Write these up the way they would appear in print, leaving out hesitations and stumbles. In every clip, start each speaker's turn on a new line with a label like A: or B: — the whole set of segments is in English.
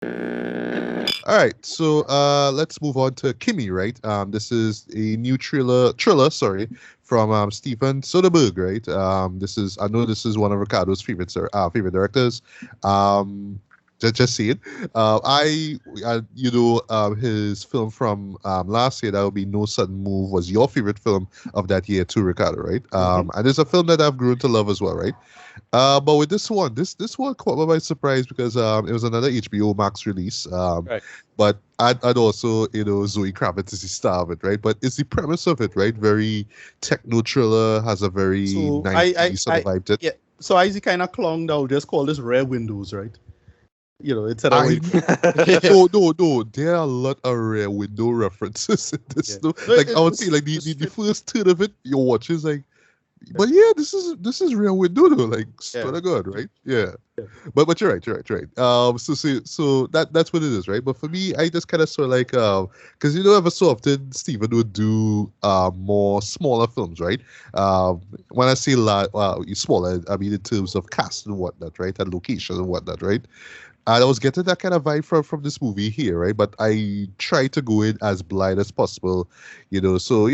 A: All right, so let's move on to Kimi, right? This is a new thriller, from Steven Soderbergh, right? This is I know this is one of Ricardo's favorite directors. Um, just see it. His film from last year, that would be No Sudden Move, was your favorite film of that year too, Ricardo, right?
B: Hmm.
A: And it's a film that I've grown to love as well, right? But with this one caught me by surprise because it was another HBO Max release.
B: Right.
A: But I'd also, Zoe Kravitz is the star of it, right? But it's the premise of it, right? Very techno thriller, has a very
B: So
A: 90s sort of
B: I
A: vibe to it.
B: yeah. So I kind of clung down. Just call this Rare Windows, right? Instead of
A: I
B: wait.
A: no. There are a lot of rare window references in
B: Yeah.
A: this. No,
B: No,
A: like I would say, like
B: it's
A: the first third of it, you watch is like, but yeah, this is real window though. Like,
B: yeah.
A: swear to God, right? Yeah.
B: Yeah.
A: But you're right. So that's what it is, right? But for me, I just kind of sort of like because ever so often Steven would do more smaller films, right? When I say smaller, I mean in terms of cast and whatnot, right, and location and whatnot, right? And I was getting that kind of vibe from this movie here, right? But I try to go in as blind as possible, So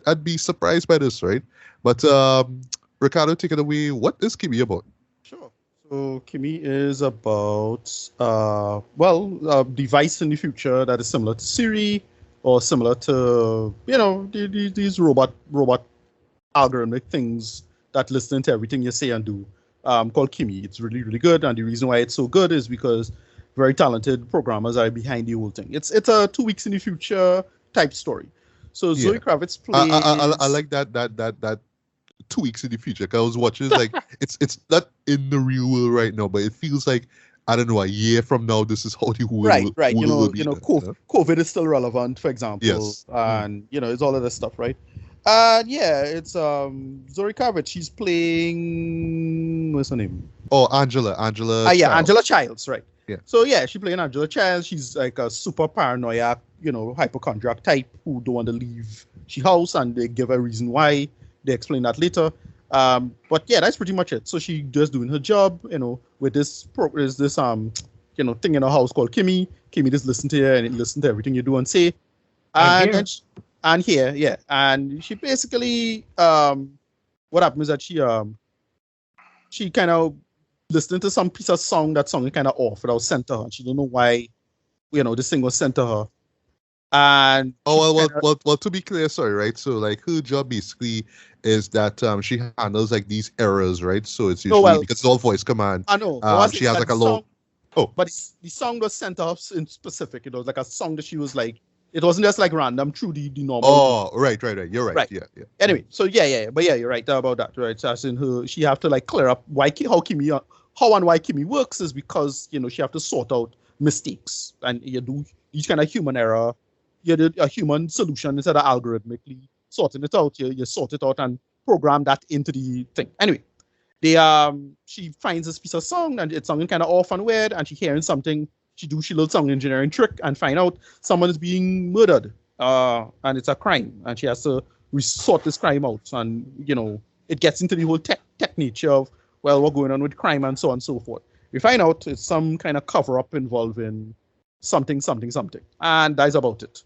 A: I'd be surprised by this, right? But Ricardo, take it away. What is Kimi about?
B: Sure. So Kimi is about a device in the future that is similar to Siri or similar to these robot algorithmic things that listen to everything you say and do. Called Kimi. It's really really good, and the reason why it's so good is because very talented programmers are behind the whole thing. It's a 2 weeks in the future type story. So
A: Yeah,
B: Zoe Kravitz
A: I
B: plays.
A: like that 2 weeks in the future. 'Cause I was watching it's like it's not in the real world right now, but it feels like I don't know a year from now. This is how the
B: Right.
A: world will be.
B: COVID is still relevant, for example,
A: Yes. Mm.
B: and it's all of this stuff, right? Yeah, it's Zoe Kravitz. She's playing, what's her name?
A: Oh, Angela
B: Yeah, Angela
A: Childs.
B: Childs, right?
A: Yeah.
B: So yeah, she's playing Angela Childs. She's like a super paranoiac, hypochondriac type who don't want to leave she house, and they give a reason why. They explain that later. But yeah, that's pretty much it. So she just doing her job, with this thing in her house called Kimi. Kimi just listen to you and listen to everything you do and say.
C: And
B: And
C: here,
B: then and here, yeah, and she basically what happens is that she kind of listening to some piece of song. That song is kind of off. That was sent to her. And she don't know why this thing was sent to her. And
A: Oh
B: she
A: well,
B: kind
A: well,
B: of
A: well, well. To be clear, sorry, right? So like her job basically is that she handles like these errors, right? So it's
B: no
A: usually
B: well
A: because it's all voice command.
B: I know. But what
A: She
B: is
A: has
B: that
A: like
B: the
A: a
B: song?
A: low. Oh,
B: But the song was sent to her in specific. It was like a song that she was like. It wasn't just like random through the normal.
A: right. You're right.
B: Right.
A: Yeah.
B: Anyway, so yeah. But yeah, you're right about that, right? So as in her, she have to like clear up how and why Kimi works is because she have to sort out mistakes and you do these kind of human error. You did a human solution instead of algorithmically sorting it out. You sort it out and program that into the thing. Anyway, she finds this piece of song and it's sounding kind of off and weird, and she hearing something. She little sound engineering trick and find out someone is being murdered, and it's a crime, and she has to sort this crime out, and it gets into the whole tech nature of what's going on with crime and so on and so forth. We find out it's some kind of cover up involving something, and that's about it.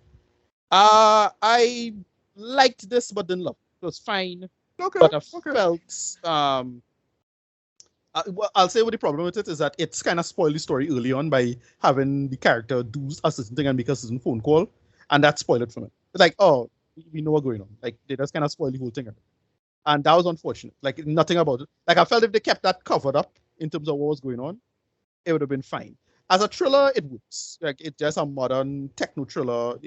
B: I liked this but didn't love it. It was fine,
A: Okay.
B: but I
A: Okay.
B: felt I'll say what the problem with it is that it's kind of spoiled the story early on by having the character do a certain thing and make a certain phone call, and that spoiled it for me. It's like, oh, we know what's going on. Like they just kind of spoil the whole thing, and that was unfortunate. Like nothing about it. Like I felt if they kept that covered up in terms of what was going on, it would have been fine. As a thriller, it works. Like it's just a modern techno thriller.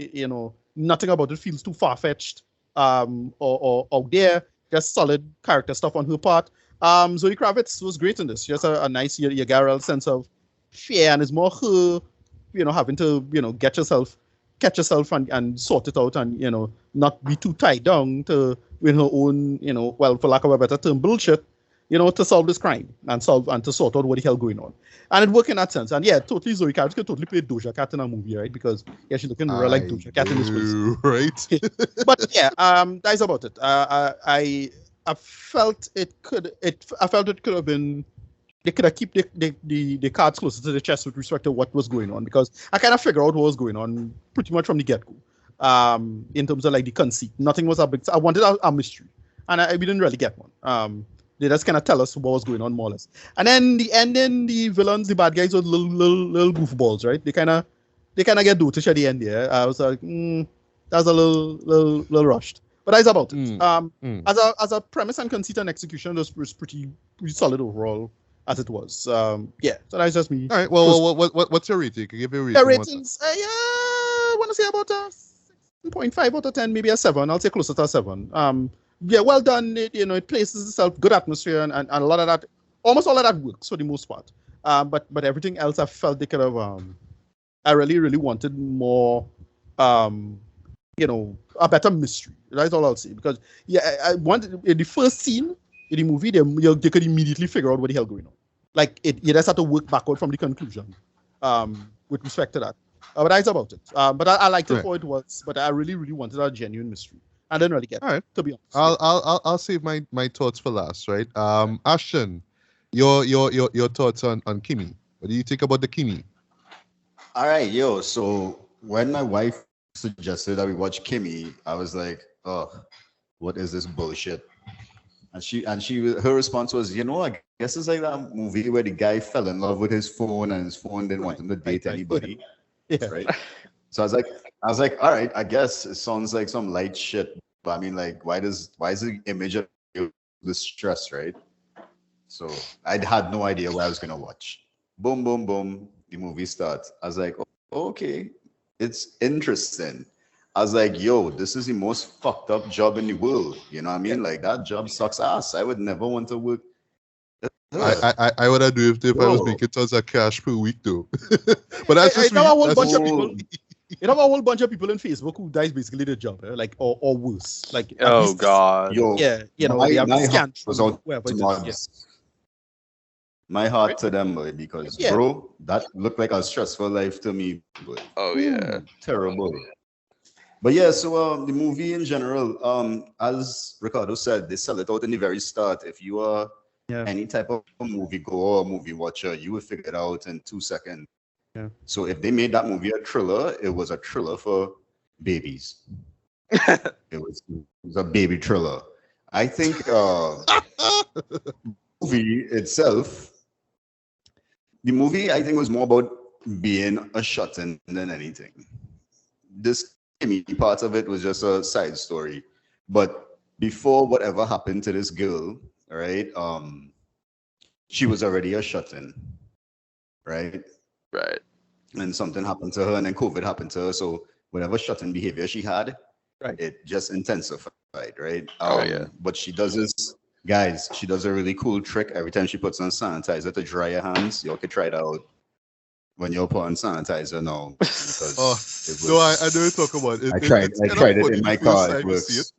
B: Nothing about it feels too far fetched or out there. Just solid character stuff on her part. Zoe Kravitz was great in this. Just a nice you get a real sense of fear, and it's more her, having to catch yourself and sort it out, and not be too tied down to with her own, for lack of a better term, bullshit, to solve this crime and to sort out what the hell going on. And it worked in that sense. And yeah, totally Zoe Kravitz could totally play Doja Cat in a movie, right? Because yeah, she's looking real like
A: I
B: Doja Cat in this place.
A: know, right?
B: But yeah, that's about it. I felt it could have been they could have keep the cards closer to the chest with respect to what was going on, because I kind of figured out what was going on pretty much from the get-go. In terms of like the conceit, nothing was a big. I wanted a mystery, and we didn't really get one. They just kind of tell us what was going on more or less. And then the ending, the villains, the bad guys were little goofballs, right? They kind of get dotish at the end there. I was like, that was a little rushed. But that's about it. As a premise and conceit and execution, it was pretty solid overall as it was. Yeah, so that's just me.
A: All right. Well, what's your rating? Can you give me a rating?
B: The ratings, I want to say about a 6.5 out of 10, maybe a 7. I'll say closer to a 7. Yeah, well done. It places itself, good atmosphere, and a lot of that, almost all of that works for the most part. But everything else, I felt they could have. I really wanted more. A better mystery. That's all I'll say. Because I wanted in the first scene in the movie, they could immediately figure out what the hell going on. Like you just have to work backward from the conclusion. With respect to that. But that's about it. But I liked it for it was. But I really wanted a genuine mystery. I didn't really get it, to be honest.
A: I'll save my thoughts for last, right? Ashton, your thoughts on Kimi. What do you think about the Kimi?
C: All right, so when my wife suggested that we watch Kimi, I was like, oh, what is this bullshit? And her response was, I guess it's like that movie where the guy fell in love with his phone and his phone didn't want him to date anybody.
B: Yeah.
C: Right. So I was like, all right, I guess it sounds like some light shit. But I mean, like, why is the image of the stress, right? So I had no idea what I was gonna watch. Boom, boom, boom. The movie starts. I was like, oh, okay, it's interesting. I was like, yo, this is the most fucked up job in the world. You know what I mean? Like, that job sucks ass. I would never want to work.
A: I would have do if I was making tons of cash per week though. But that's just
B: a whole bunch of people. You know, a whole bunch of people on Facebook who dies basically their job, like or worse. Like,
D: oh god,
C: yo,
B: yeah,
C: my
B: heart
C: was out my heart to them, boy, because bro, that looked like a stressful life to me, boy.
D: Oh yeah,
C: terrible. But yeah, so the movie in general, as Ricardo said, they sell it out in the very start. If you are any type of movie goer or movie watcher, you will figure it out in 2 seconds.
B: Yeah.
C: So if they made that movie a thriller, it was a thriller for babies. It was a baby thriller. I think the movie I think was more about being a shut-in than anything. This part of it was just a side story. But before whatever happened to this girl, right? She was already a shut-in, right?
D: Right.
C: And something happened to her, and then COVID happened to her. So whatever shut-in behavior she had, it just intensified, right? But she does this, guys. She does a really cool trick every time she puts on sanitizer to dry your hands. You all can try it out when you're putting sanitizer now. Because
A: I know you talk about it.
C: I tried it in my car. It works.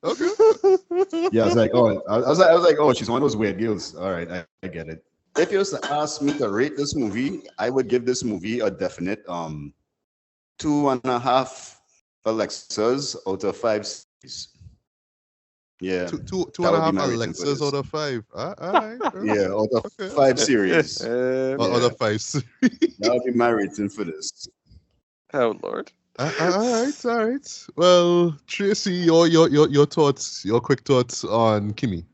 A: Okay.
C: Yeah, I was like, oh, she's one of those weird girls. All right, I get it. If you was to ask me to rate this movie, I would give this movie a definite 2.5 Alexas out of 5 series. Yeah,
A: two and a half Alexas out of 5. All right.
C: Yeah, out of 5 series.
A: Out of 5 series.
C: That would be my rating for this.
D: Oh Lord.
A: All right. Well, Tracy, your thoughts, your quick thoughts on Kimi.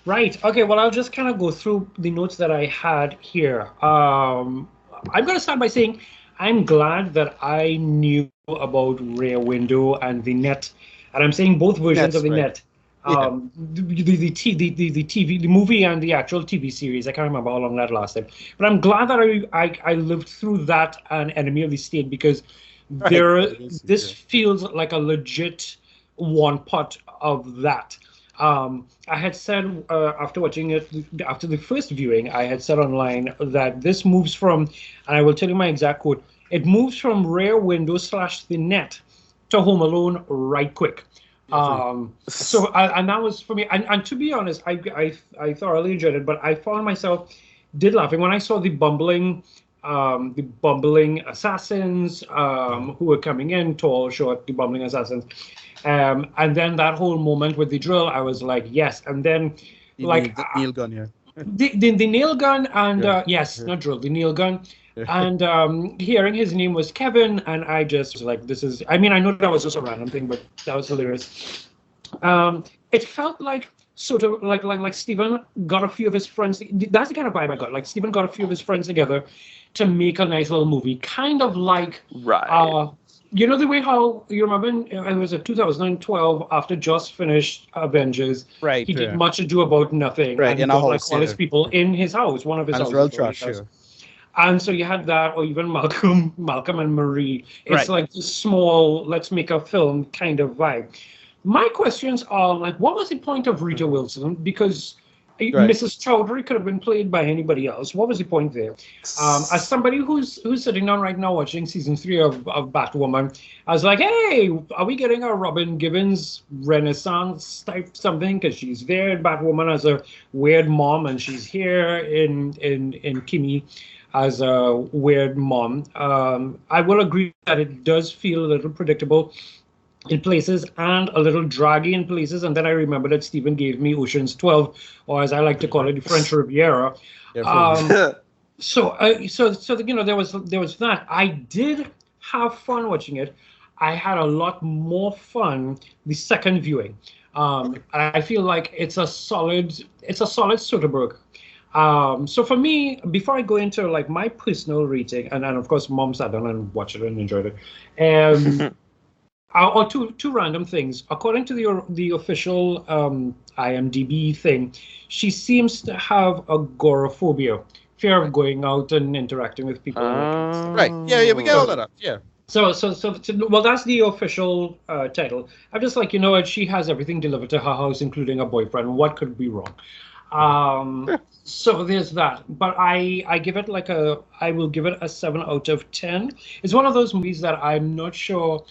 E: Right. Okay. Well, I'll just kind of go through the notes that I had here. I'm going to start by saying I'm glad that I knew about Rear Window and the Net, and I'm saying both versions of the Net. The TV, the movie, and the actual TV series. I can't remember how long that lasted, but I'm glad that I lived through that and Enemy of the State, because this feels like a legit one part of that. I had said after watching it, after the first viewing, I had said online that this moves from, and I will tell you my exact quote, it moves from Rear Window / The Net to Home Alone right quick. So and that was for me. And to be honest, I thoroughly enjoyed it, but I found myself laughing when I saw the bumbling assassins who were coming in, tall, short, the bumbling assassins. And then that whole moment with the drill, I was like, yes. And then
B: Neil gun,
E: the nail gun and
B: Yeah.
E: yes,
B: Yeah.
E: not drill, the nail gun. And hearing his name was Kevin, and I just was like, this is, I mean, I know that was just a random thing, but that was hilarious. It felt like sort of like Steven got a few of his friends. That's the kind of vibe I got. Like Steven got a few of his friends together to make a nice little movie, kind of like
D: Right.
E: you know the way how you remember it was 2012 after Joss finished Avengers.
B: Right.
E: He did
B: Yeah.
E: Much Ado About Nothing,
B: Right,
E: and he
B: in a
E: got like
B: house,
E: all his
B: yeah.
E: people in his house, one of his
B: And it's
E: houses.
B: real
E: or his
B: trash.
E: house.
B: Yeah.
E: And so you had that, or even Malcolm and Marie. It's
B: Right.
E: like this small, let's make a film kind of vibe. My questions are like, what was the point of Rita Wilson? Because
B: Right.
E: Mrs. Chowdhury could have been played by anybody else. What was the point there? As somebody who's sitting down right now watching season 3 of Batwoman, I was like, hey, are we getting a Robin Givens Renaissance type something? Because she's there in Batwoman as a weird mom, and she's here in Kimi as a weird mom. I will agree that it does feel a little predictable in places and a little draggy in places. And then I remember that Stephen gave me Ocean's 12, or as I like to call it, the French Riviera.
B: Yeah,
E: So you know, there was that. I did have fun watching it. I had a lot more fun the second viewing. And I feel like it's a solid Soderbergh. So for me, before I go into like my personal rating, and of course, Mom sat down and watched it and enjoyed it. Or two random things. According to the official IMDb thing, she seems to have agoraphobia, fear of going out and interacting with people.
B: Right. Yeah, we get all that up. Yeah.
E: So, well, that's the official title. I'm just like, you know what? She has everything delivered to her house, including a boyfriend. What could be wrong? So there's that. But I give it I will give it a 7 out of 10. It's one of those movies that I'm not sure.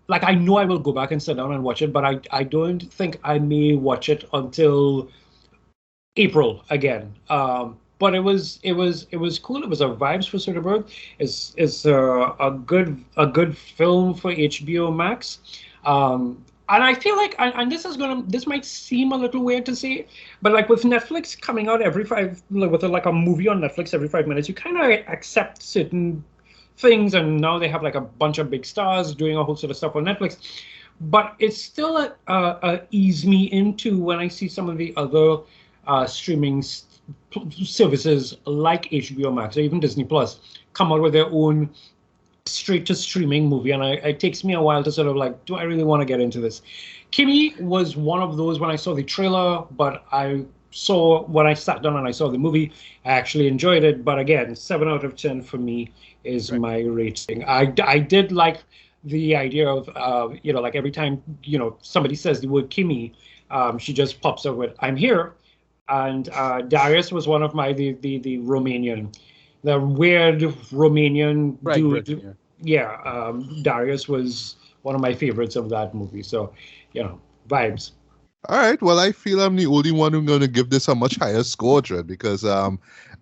E: Like, I know I will go back and sit down and watch it, but I don't think I may watch it until April again. But it was cool. It was a vibes for Soderbergh. It's a good film for HBO Max. And I feel like, and this might seem a little weird to say, but like with Netflix coming out with a movie on Netflix every 5 minutes, you kind of accept certain things, and now they have like a bunch of big stars doing a whole sort of stuff on Netflix. But it's still ease me into when I see some of the other streaming services like HBO Max or even Disney Plus come out with their own straight to streaming movie, and it takes me a while to sort of like, do I really want to get into this? Kimi was one of those when I saw the trailer, but when I sat down and I saw the movie, I actually enjoyed it. But again, 7 out of 10 for me is my rating. I did like the idea of, like every time, somebody says the word Kimi, she just pops up with, I'm here. And Darius was one of the Romanian, the weird Romanian dude. Yeah, Darius was one of my favorites of that movie. So, vibes.
A: All right. Well, I feel I'm the only one who's going to give this a much higher score, Dred, because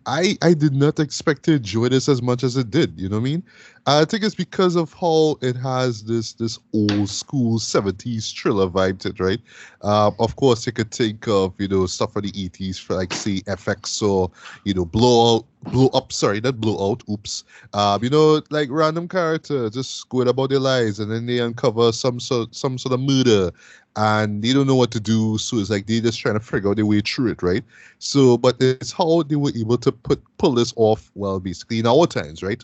A: I did not expect to enjoy this as much as it did. You know what I mean? I think it's because of how it has this old school 70s thriller vibe to it, right? Of course, you could think of, stuff from the 80s for like, say, FX or, like random character just going about their lives, and then they uncover some sort of murder, and they don't know what to do, so it's like they're just trying to figure out their way through it, right? So, but it's how they were able to pull this off, well, basically in our times, right?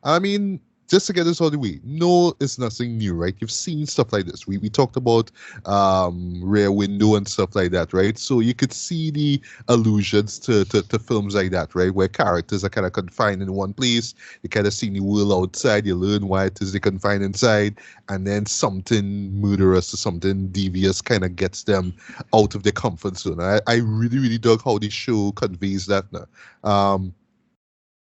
A: I mean, just to get this out of the way, no, it's nothing new, right? You've seen stuff like this. We talked about Rear Window and stuff like that, right? So you could see the allusions to films like that, right? Where characters are kind of confined in one place. You kind of see the world outside. You learn why it is they're confined inside. And then something murderous or something devious kind of gets them out of their comfort zone. I really, really dug how the show conveys that now.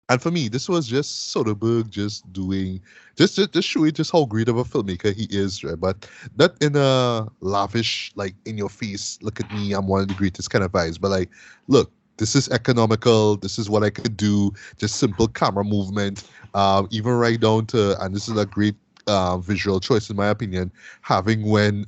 A: And for me, this was just Soderbergh just doing, just showing just how great of a filmmaker he is, right? But not in a lavish, like, in your face, look at me, I'm one of the greatest kind of vibes. But like, look, this is economical, this is what I could do, just simple camera movement, even right down to, and this is a great visual choice in my opinion, having when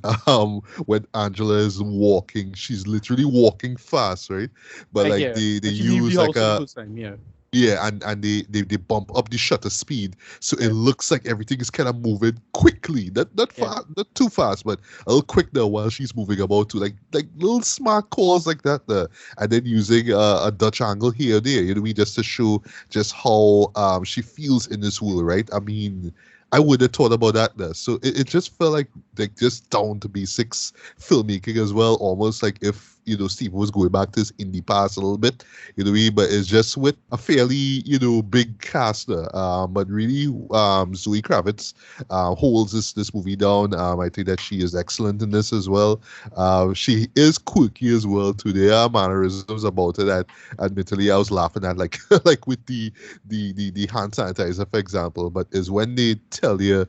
A: Angela is walking, she's literally walking fast, right? But like
B: Yeah.
A: they
B: She leave
A: use
B: the
A: like
B: house for the
A: a
B: first time, yeah.
A: yeah, and they bump up the shutter speed, so it looks like everything is kind of moving quickly. Not fast, not too fast, but a little quick there while she's moving about to like little smart calls like that there, and then using a Dutch angle here or there, just to show just how she feels in this world, right? I mean, I would have thought about that there. So it just felt like just down to basics filmmaking as well, almost like if Steve was going back to his indie past a little bit, but it's just with a fairly, big cast there. But really, Zoe Kravitz holds this movie down. I think that she is excellent in this as well. She is quirky as well too. There are mannerisms about it that, admittedly, I was laughing at, like like with the hand sanitizer, for example. But is when they tell you.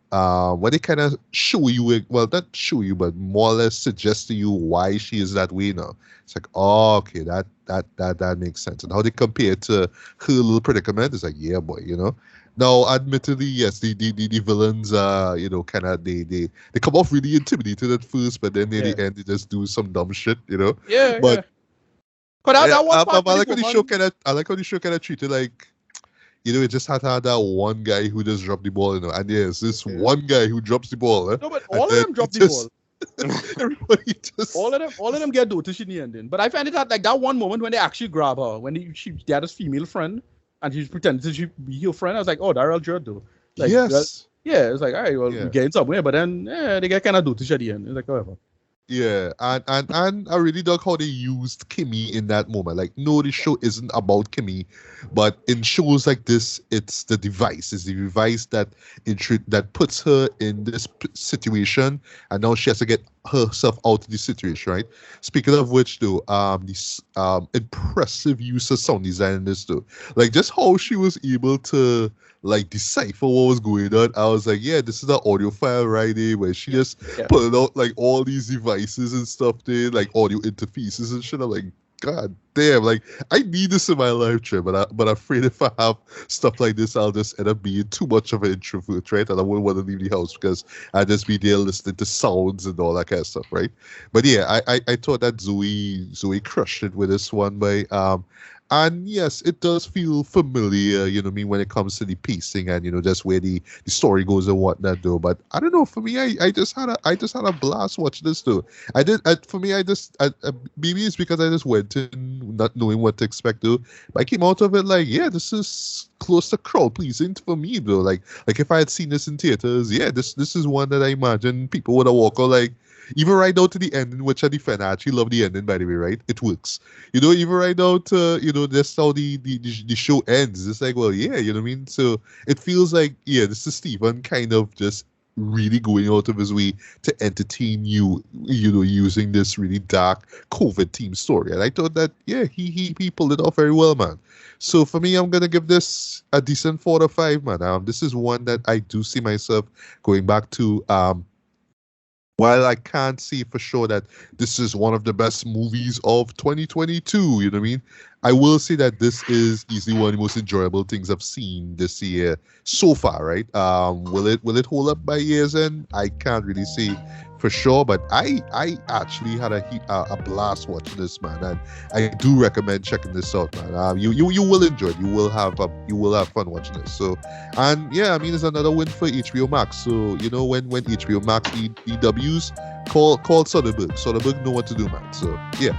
A: When they kind of show you, well, not show you, but more or less suggest to you why she is that way now. It's like, oh, okay, that makes sense. And how they compare it to her little predicament is like, yeah, boy, Now, admittedly, yes, the villains, kind of they come off really intimidated at first, but then near the end they just do some dumb shit,
B: Yeah,
A: But
B: that one part
A: I like
B: really
A: how the show kind of treated like. It just had to have that one guy who just dropped the ball, and yes, this one guy who drops the ball.
B: No, but all of them drop the ball.
A: Everybody just
B: all of them get noticed in the ending. But I find it like that one moment when they actually grab her, when they had this female friend and she's pretending to be your friend. I was like, oh, that's real jerk though. Like,
A: yes.
B: Yeah, it's like, all right, well, we're getting somewhere, but then they get kind of noticed at the end. It's like, whatever.
A: Yeah, and I really dug how they used Kimi in that moment. Like, no, the show isn't about Kimi, but in shows like this, it's the device. It's the device that puts her in this situation, and now she has to get herself out of the situation, right? Speaking of which, though, this impressive use of sound design in this, though, like just how she was able to like decipher what was going on. I was like, yeah, this is an audiophile right there, where she just put out like all these devices and stuff there, like audio interfaces and shit. I'm like, God damn, like I need this in my life, Trey, but I'm afraid if I have stuff like this, I'll just end up being too much of an introvert, right? And I wouldn't want to leave the house because I'd just be there listening to sounds and all that kind of stuff, right? But yeah, I thought that Zoe crushed it with this one by and yes, it does feel familiar, when it comes to the pacing and just where the story goes and whatnot, though. But I don't know. For me, I just had a blast watching this, though. Maybe it's because I just went in not knowing what to expect, though. But I came out of it like, yeah, this is close to crowd pleasing for me, though. Like if I had seen this in theaters, yeah, this is one that I imagine people would have walked out like. Even right down to the ending, which I defend. I actually love the ending, by the way, right? It works. Even right down to, that's how the show ends. It's like, well, yeah, you know what I mean? So it feels like, yeah, this is Steven kind of just really going out of his way to entertain you, using this really dark COVID themed story. And I thought that, yeah, he pulled it off very well, man. So for me, I'm going to give this a decent 4 out of 5, man. This is one that I do see myself going back to, while I can't say for sure that this is one of the best movies of 2022, you know what I mean? I will say that this is easily one of the most enjoyable things I've seen this year so far, right? Will it hold up by year's end? I can't really say for sure, but I actually had a blast watching this, man, and I do recommend checking this out, man. You will enjoy it. You will have fun watching this. So, and yeah, I mean, it's another win for HBO Max. So when HBO Max EWs, call Soderbergh. Soderbergh know what to do, man. So yeah.